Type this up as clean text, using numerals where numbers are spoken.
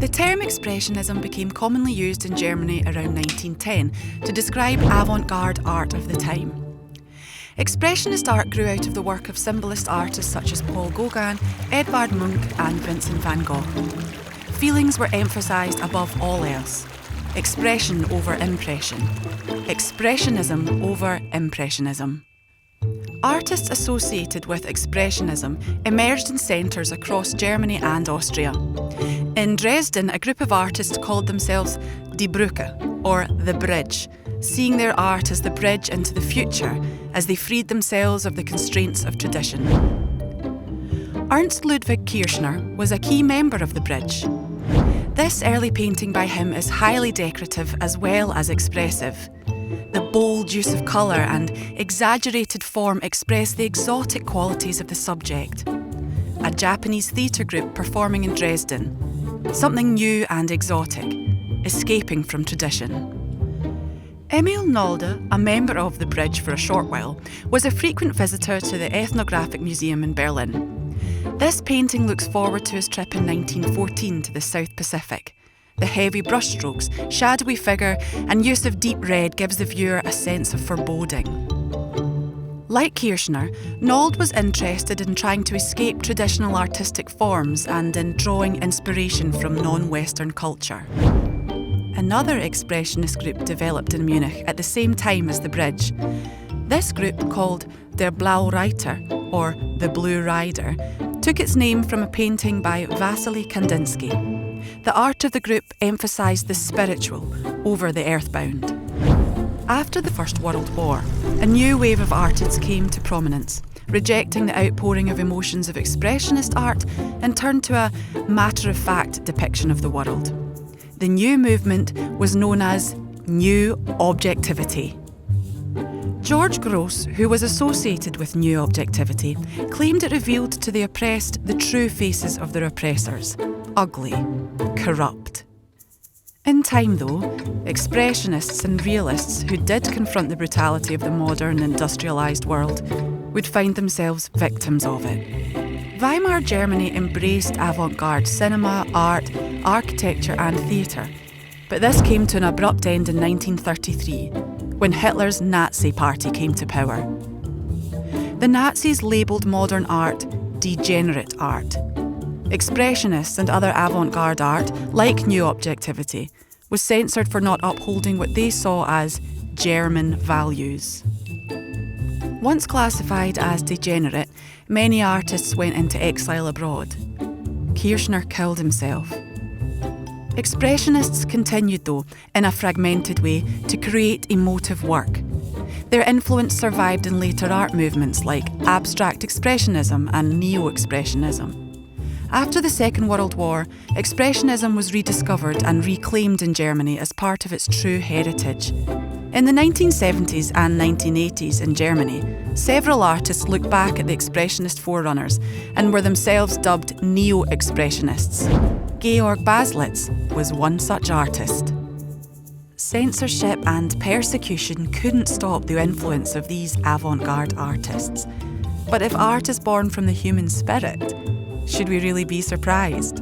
The term Expressionism became commonly used in Germany around 1910 to describe avant-garde art of the time. Expressionist art grew out of the work of Symbolist artists such as Paul Gauguin, Edvard Munch and Vincent van Gogh. Feelings were emphasised above all else. Expression over impression. Expressionism over impressionism. Artists associated with Expressionism emerged in centres across Germany and Austria. In Dresden, a group of artists called themselves Die Brucke, or the Bridge, seeing their art as the bridge into the future as they freed themselves of the constraints of tradition. Ernst Ludwig Kirchner was a key member of the Bridge. This early painting by him is highly decorative as well as expressive. The bold use of colour and exaggerated form express the exotic qualities of the subject. A Japanese theatre group performing in Dresden. Something new and exotic, escaping from tradition. Emil Nolde, a member of the Bridge for a short while, was a frequent visitor to the Ethnographic Museum in Berlin. This painting looks forward to his trip in 1914 to the South Pacific. The heavy brushstrokes, shadowy figure and use of deep red gives the viewer a sense of foreboding. Like Kirchner, Nolde was interested in trying to escape traditional artistic forms and in drawing inspiration from non-Western culture. Another expressionist group developed in Munich at the same time as the Bridge. This group, called Der Blaue Reiter, or the Blue Rider, took its name from a painting by Wassily Kandinsky. The art of the group emphasised the spiritual over the earthbound. After the First World War, a new wave of artists came to prominence, rejecting the outpouring of emotions of expressionist art and turned to a matter-of-fact depiction of the world. The new movement was known as New Objectivity. George Grosz, who was associated with New Objectivity, claimed it revealed to the oppressed the true faces of their oppressors: ugly, corrupt. In time, though, expressionists and realists who did confront the brutality of the modern, industrialised world would find themselves victims of it. Weimar Germany embraced avant-garde cinema, art, architecture and theatre, but this came to an abrupt end in 1933, when Hitler's Nazi party came to power. The Nazis labelled modern art degenerate art. Expressionists and other avant-garde art, like New Objectivity, was censored for not upholding what they saw as German values. Once classified as degenerate, many artists went into exile abroad. Kirchner killed himself. Expressionists continued, though, in a fragmented way, to create emotive work. Their influence survived in later art movements like abstract expressionism and neo-expressionism. After the Second World War, Expressionism was rediscovered and reclaimed in Germany as part of its true heritage. In the 1970s and 1980s in Germany, several artists looked back at the Expressionist forerunners and were themselves dubbed neo-expressionists. Georg Baselitz was one such artist. Censorship and persecution couldn't stop the influence of these avant-garde artists. But if art is born from the human spirit, should we really be surprised?